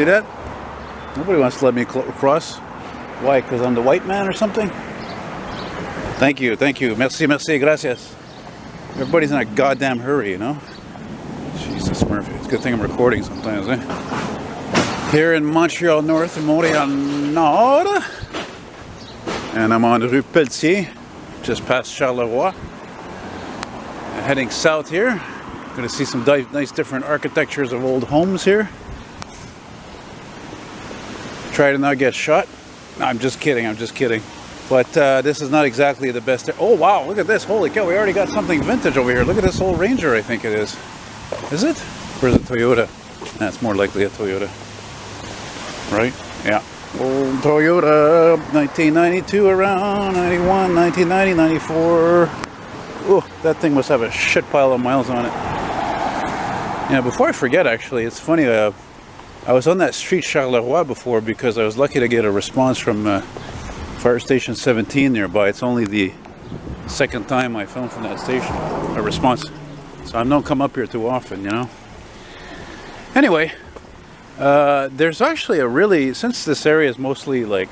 See that? Nobody wants to let me cross. Why? Because I'm the white man or something? Thank you, thank you. Merci, merci, gracias. Everybody's in a goddamn hurry, you know? Jesus Murphy. It's a good thing I'm recording sometimes, eh? Here in Montreal North, in Montreal Nord. And I'm on Rue Pelletier, just past Charleroi. Heading south here. Gonna see some nice different architectures of old homes here. Try to not get shot. No, I'm just kidding, I'm just kidding. But this is not exactly the best. Oh wow, look at this. Holy cow, we already got something vintage over here. Look at this old Ranger, I think it is. Is it? Or is it Toyota? That's more likely a Toyota. Right? Yeah. Old Toyota, 1992 around, 91, 1990, 94. Oh, that thing must have a shit pile of miles on it. Yeah, before I forget, actually, it's funny. I was on that street Charleroi before because I was lucky to get a response from Fire Station 17 nearby. It's only the second time I filmed from that station, a response. So I don't come up here too often, you know. Anyway, there's actually a really, since this area is mostly like,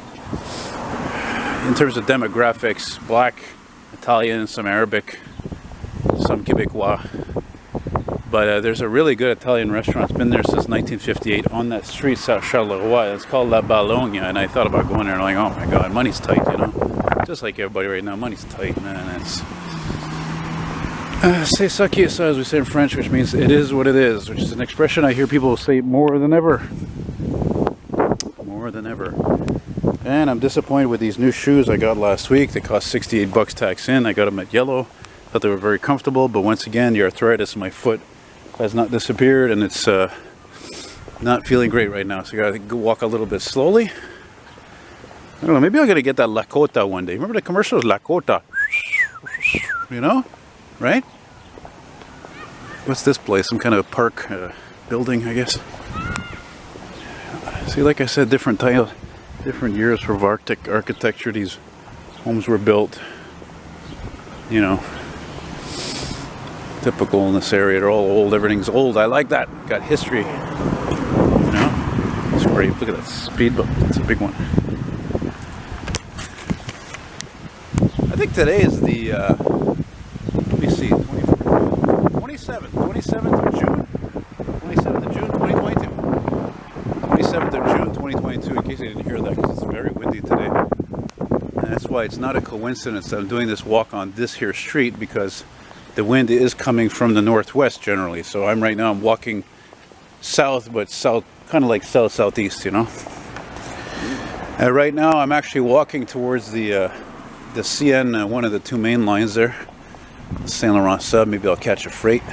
in terms of demographics, black, Italian, some Arabic, some Quebecois. But there's a really good Italian restaurant. It's been there since 1958 on that street, South Charleroi. It's called La Bologna, and I thought about going there and like, oh my god, money's tight, you know? Just like everybody right now, money's tight, man. It's c'est ça qui est ça, as we say in French, which means it is what it is, which is an expression I hear people say more than ever. More than ever. And I'm disappointed with these new shoes I got last week. They cost 68 bucks tax in. I got them at Yellow. Thought they were very comfortable, but once again, the arthritis in my foot has not disappeared, and it's not feeling great right now. So I gotta go walk a little bit slowly. I don't know, maybe I'm gonna get that Lakota one day. Remember the commercials, Lakota? You know? Right? What's this place? Some kind of park building, I guess. See, like I said, different years for architecture. These homes were built, you know, typical in this area. They're all old. Everything's old. I like that. Got history. You know? It's great. Look at that speed bump. It's a big one. I think today is the, let me see, 27th of June. 27th of June, 2022. 27th of June, 2022, in case you didn't hear that, because it's very windy today. And that's why it's not a coincidence that I'm doing this walk on this here street, because the wind is coming from the northwest generally. So I'm walking south, but south, kind of like southeast, you know. And right now I'm actually walking towards the CN, one of the two main lines there, Saint Laurent sub. Maybe I'll catch a freight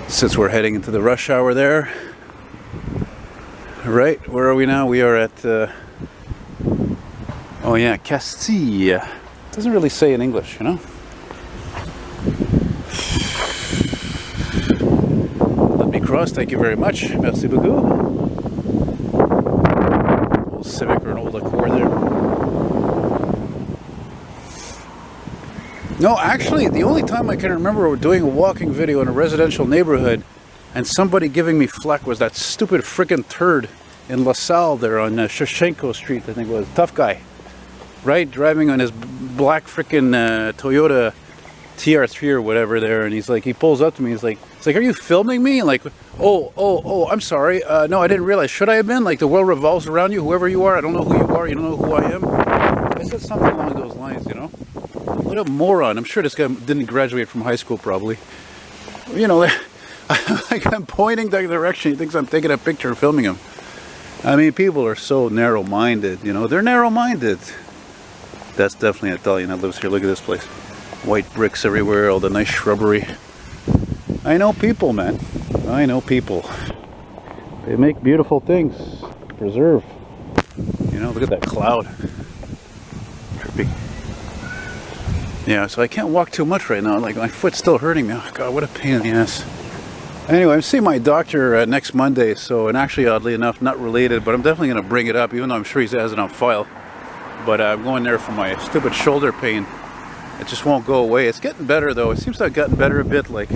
since we're heading into the rush hour there. Right, where are we now? We are at oh yeah, Castille. Doesn't really say in English, you know. Let me cross, thank you very much. Merci beaucoup. Old Civic or an old Accord there. No, actually, the only time I can remember doing a walking video in a residential neighborhood and somebody giving me flack was that stupid frickin' turd in LaSalle there on Shevchenko Street, I think it was. Tough guy. Right? Driving on his black frickin' Toyota TR3 or whatever there, and he's like, he pulls up to me, he's like, are you filming me? And like, oh, I'm sorry. No, I didn't realize. Should I have been? Like, the world revolves around you, whoever you are. I don't know who you are. You don't know who I am. I said something along those lines, you know? What a moron. I'm sure this guy didn't graduate from high school, probably. You know, like I'm pointing that direction. He thinks I'm taking a picture and filming him. I mean, people are so narrow-minded, you know. They're narrow-minded. That's definitely an Italian that lives here. Look at this place. White bricks everywhere, all the nice shrubbery. I know people, man. I know people. They make beautiful things. Preserve. You know, look at that cloud. Trippy. Yeah, so I can't walk too much right now. Like, my foot's still hurting me. Oh, God, what a pain in the ass. Anyway, I'm seeing my doctor next Monday, so, and actually, oddly enough, not related, but I'm definitely going to bring it up, even though I'm sure he has it on file. But I'm going there for my stupid shoulder pain. It just won't go away. It's getting better, though. It seems to have gotten better a bit. Like,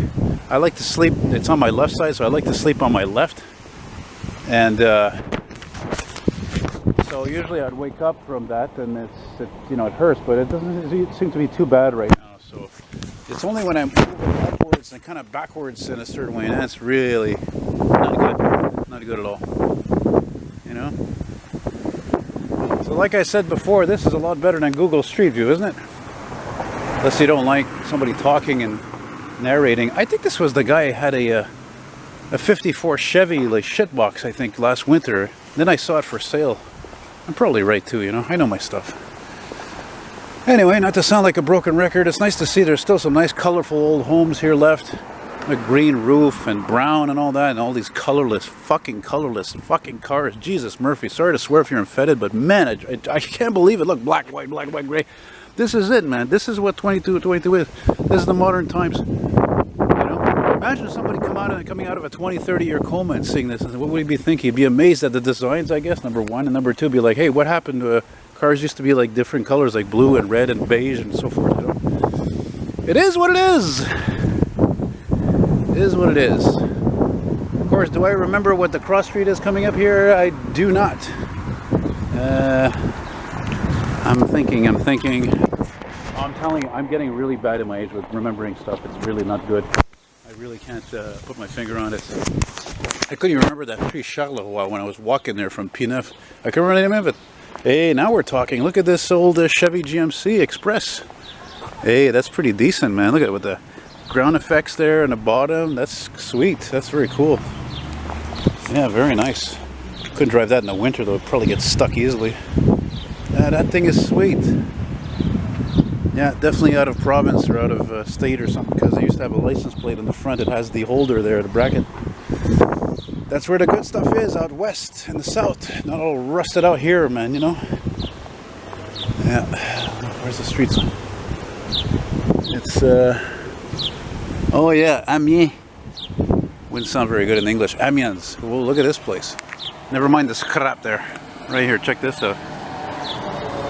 I like to sleep, it's on my left side, so I like to sleep on my left. And so usually I'd wake up from that, and it hurts, but it doesn't seem to be too bad right now. So it's only when I'm moving upwards and kind of backwards in a certain way, and that's really not good at all. You know. So like I said before, this is a lot better than Google Street View, isn't it? Unless you don't like somebody talking and narrating. I think this was the guy who had a 54 Chevy like shitbox, I think, last winter. Then I saw it for sale. I'm probably right too, you know. I know my stuff. Anyway, not to sound like a broken record, it's nice to see there's still some nice colorful old homes here left. A green roof and brown and all that, and all these colorless fucking cars. Jesus Murphy, sorry to swear if you're infected, but man, I can't believe it. Look, black, white, gray. This is it, man. This is what 22 is. This is the modern times. You know? Imagine somebody coming out of a 20-30 year coma and seeing this. What would he be thinking? He'd be amazed at the designs, I guess, number one. And number two, be like, hey, what happened to cars used to be like different colors, like blue and red and beige and so forth, you know? It is what it is. It is what it is. Of course, do I remember what the cross street is coming up here? I do not. I'm thinking. Oh, I'm telling you, I'm getting really bad at my age with remembering stuff. It's really not good. I really can't put my finger on it. I couldn't even remember that tree Charleroi when I was walking there from P9. I couldn't remember the name of it. Hey, now we're talking. Look at this old Chevy GMC Express. Hey, that's pretty decent, man. Look at it with the ground effects there in the bottom. That's sweet. That's very cool. Yeah, very nice. Couldn't drive that in the winter though. It'd probably get stuck easily. That thing is sweet. Yeah, definitely out of province or out of state or something, because they used to have a license plate on the front. It has the holder there, the bracket. That's where the good stuff is, out west in the south. Not all rusted out here, man, you know. Yeah. Where's the street sign? It's oh yeah, Amiens. Wouldn't sound very good in English. Amiens. Well, look at this place. Never mind this crap there. Right here, check this out.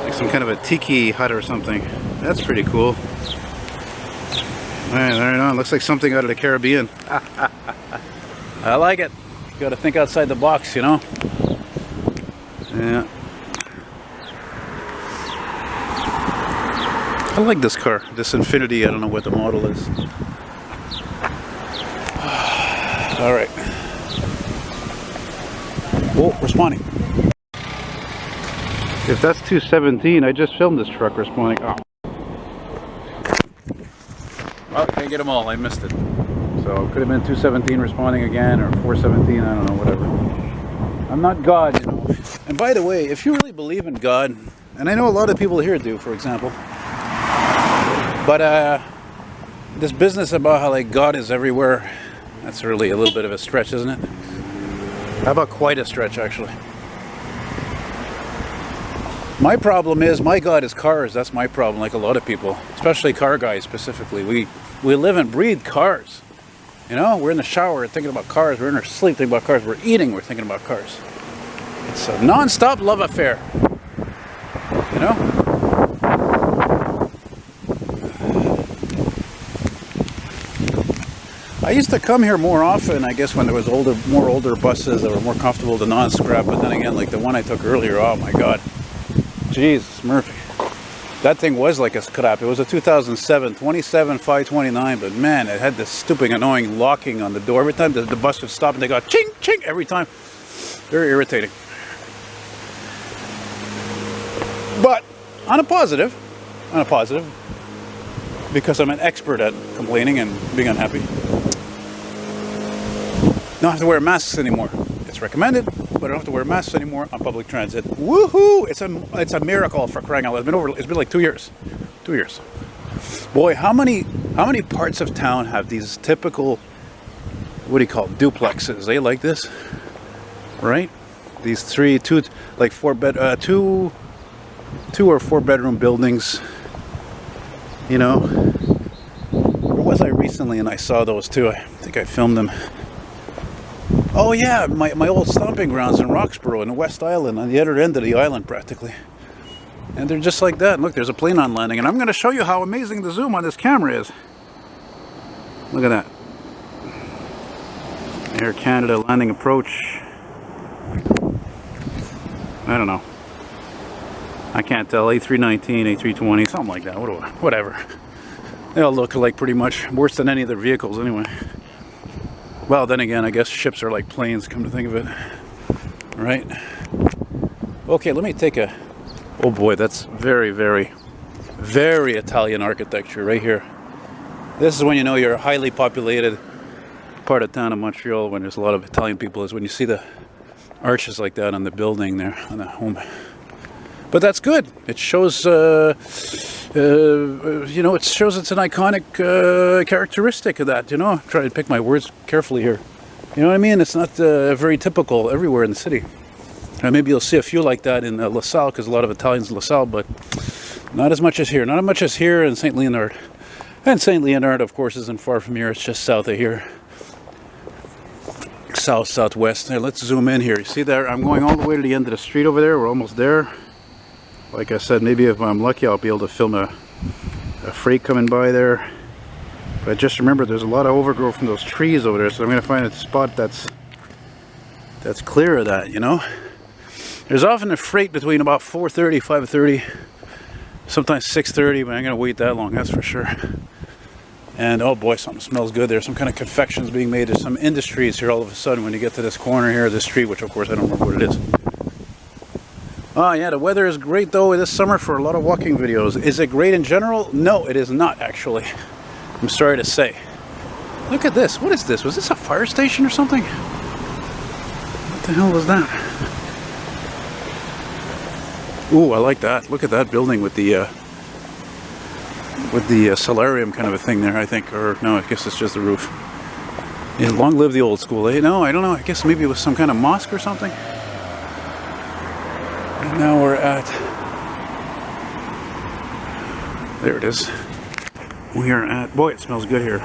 Like some kind of a tiki hut or something. That's pretty cool. Right on. Looks like something out of the Caribbean. I like it. You gotta think outside the box, you know? Yeah. I like this car. This Infiniti, I don't know what the model is. Alright. Oh, responding. If that's 217, I just filmed this truck responding. Oh. Well, can't get them all. I missed it. So it could have been 217 responding again, or 417. I don't know, whatever. I'm not God, you know. And by the way, if you really believe in God, and I know a lot of people here do, for example, but this business about how like God is everywhere, that's really a little bit of a stretch, isn't it? How about quite a stretch, actually? My problem is, my God is cars. That's my problem, like a lot of people, especially car guys specifically. We live and breathe cars. You know, we're in the shower thinking about cars. We're in our sleep thinking about cars. We're eating, we're thinking about cars. It's a non-stop love affair. You know? I used to come here more often, I guess, when there was more older buses that were more comfortable to non-scrap. But then again, like the one I took earlier, oh my God. Jesus, Murphy. That thing was like a scrap. It was a 2007 27529, but man, it had this stupid annoying locking on the door. Every time the bus would stop and they got ching, ching every time. Very irritating. But on a positive, because I'm an expert at complaining and being unhappy, don't have to wear masks anymore. It's recommended, but I don't have to wear masks anymore on public transit. Woohoo! It's a miracle, for crying out loud. It's been like 2 years. 2 years. Boy, how many parts of town have these typical, what do you call it, duplexes? They like this, right? These two or four bedroom buildings. You know, where was I recently and I saw those too? I think I filmed them. Oh yeah, my old stomping grounds in Roxborough in the West Island, on the other end of the island practically. And they're just like that. Look, there's a plane on landing, and I'm going to show you how amazing the zoom on this camera is. Look at that. Air Canada landing approach. I don't know. I can't tell. A319, A320, something like that. Whatever. They all look like pretty much worse than any of their vehicles anyway. Well, then again, I guess ships are like planes, come to think of it. Right? Okay, let me take a... Oh boy, that's very, very, very Italian architecture right here. This is when you know you're a highly populated part of town of Montreal, when there's a lot of Italian people, is when you see the arches like that on the building there, on the home. But that's good. It shows, you know, it shows it's an iconic characteristic of that, you know. I'm trying to pick my words carefully here. You know what I mean? It's not very typical everywhere in the city. Maybe you'll see a few like that in LaSalle, because a lot of Italians in LaSalle, but not as much as here. Not as much as here in St. Leonard. And St. Leonard, of course, isn't far from here. It's just south of here. Southwest. Hey, let's zoom in here. You see there? I'm going all the way to the end of the street over there. We're almost there. Like I said, maybe if I'm lucky, I'll be able to film a freight coming by there. But just remember, there's a lot of overgrowth from those trees over there, so I'm going to find a spot that's clear of that, you know. There's often a freight between about 4:30, 5:30, sometimes 6:30, but I'm going to wait that long, that's for sure. And oh boy, something smells good there. Some kind of confections being made. There's some industries here all of a sudden when you get to this corner here of the street, which of course I don't remember what it is. Oh yeah, the weather is great though this summer for a lot of walking videos. Is it great in general? No, it is not actually. I'm sorry to say. Look at this. What is this? Was this a fire station or something? What the hell was that? Ooh, I like that. Look at that building with the solarium kind of a thing there, I think. Or no, I guess it's just the roof. Yeah, long live the old school, eh? No, I don't know. I guess maybe it was some kind of mosque or something. And now we're at... There it is. We are at... Boy, it smells good here.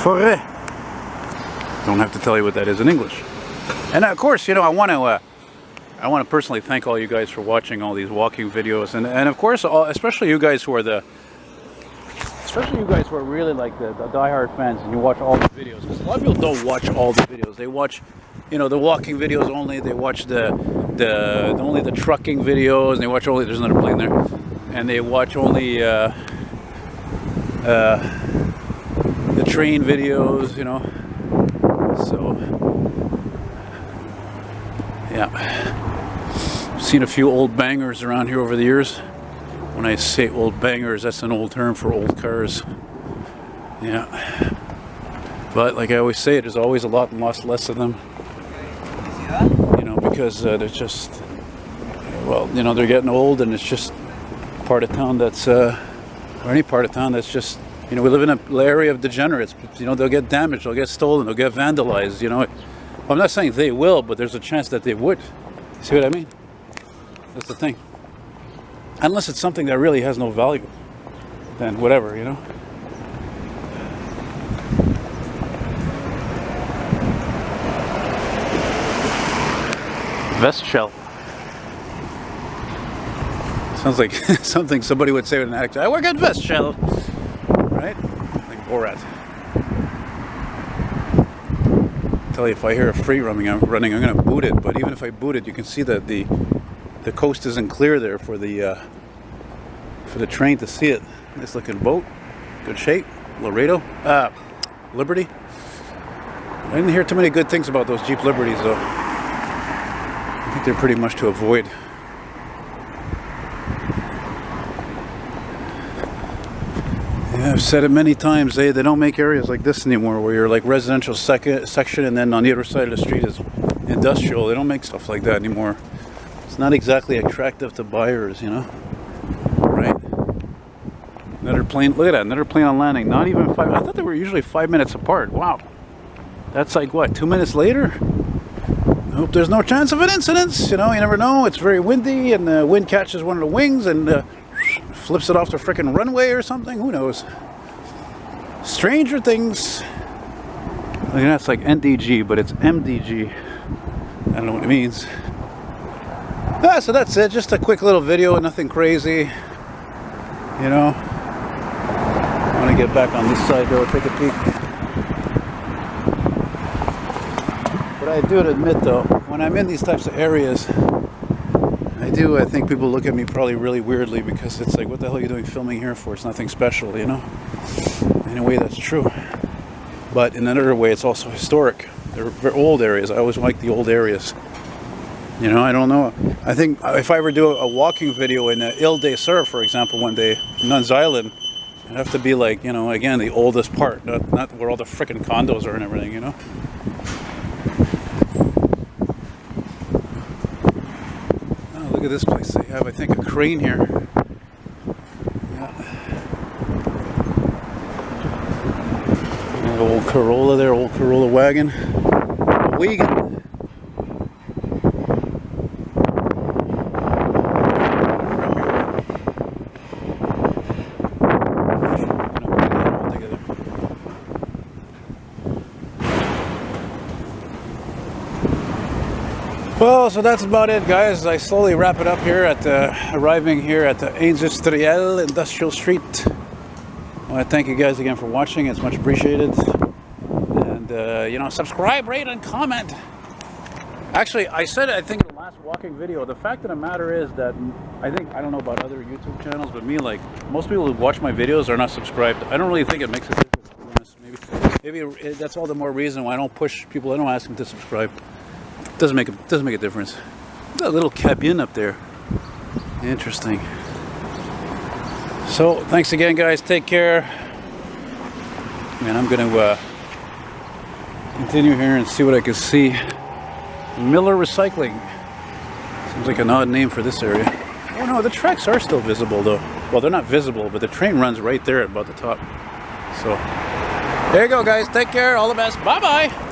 Forêt. Don't have to tell you what that is in English. And of course, you know, I want to personally thank all you guys for watching all these walking videos, and of course, especially you guys who are really like the diehard fans, and you watch all the videos. Because a lot of people don't watch all the videos. They watch, you know, the walking videos only. They watch only the trucking videos, and they watch only... There't another plane there, and they watch only the train videos, you know. So yeah. Seen a few old bangers around here over the years. When I say old bangers, that's an old term for old cars. Yeah. But like I always say, there's always a lot less of them. You know, because they're just, well, you know, they're getting old, and it's just part of town that's, or any part of town that's just, you know, we live in an area of degenerates. You know, they'll get damaged, they'll get stolen, they'll get vandalized, you know. I'm not saying they will, but there's a chance that they would. See what I mean? That's the thing. Unless it's something that really has no value, then whatever, you know. Vest shell. Sounds like something somebody would say with an accent. I work at Vest shell, right? Like Borat. Tell you, if I hear a freight running, I'm going to boot it. But even if I boot it, you can see that the coast isn't clear there for the train to see it. Nice looking boat, good shape. Laredo, Liberty. I didn't hear too many good things about those Jeep Liberties though. I think they're pretty much to avoid. Yeah, I've said it many times, they don't make areas like this anymore where you're like residential section and then on the other side of the street is industrial. They don't make stuff like that anymore. It's not exactly attractive to buyers, you know. Right? Another plane, look at that, another plane on landing. Not even 5, I thought they were usually 5 minutes apart. Wow. That's like what, 2 minutes later? I hope there's no chance of an incident. You know, you never know. It's very windy and the wind catches one of the wings and flips it off the frickin' runway or something. Who knows? Stranger things. I mean, that's like NDG, but it's MDG. I don't know what it means. So that's it. Just a quick little video, nothing crazy. You know. I want to get back on this side though, take a peek. I do admit though, when I'm in these types of areas, I think people look at me probably really weirdly, because it's like, what the hell are you doing filming here for? It's nothing special, you know? In a way, that's true. But in another way, it's also historic. They're old areas. I always like the old areas. You know, I don't know. I think if I ever do a walking video in Ile-des-Sœurs, for example, one day, Nuns Island, it'd have to be like, you know, again, the oldest part, not where all the frickin' condos are and everything, you know? Oh, look at this place. They have, I think, a crane here. Yeah. An old Corolla there, old Corolla wagon. Wagon. Well, so that's about it, guys. I slowly wrap it up here at arriving here at the Industrial Street. I want to thank you guys again for watching. It's much appreciated. And you know, subscribe, rate, and comment. Actually, I said, I think in the last walking video, the fact of the matter is that I don't know about other YouTube channels, but me, like most people who watch my videos are not subscribed. I don't really think it makes a difference. Maybe that's all the more reason why I don't push people. I don't ask them to subscribe. Doesn't make a difference. That little cabin up there. Interesting. So thanks again, guys. Take care. And I'm gonna continue here and see what I can see. Miller Recycling. Seems like an odd name for this area. Oh no, the tracks are still visible though. Well, they're not visible, but the train runs right there at about the top. So there you go, guys. Take care. All the best. Bye bye.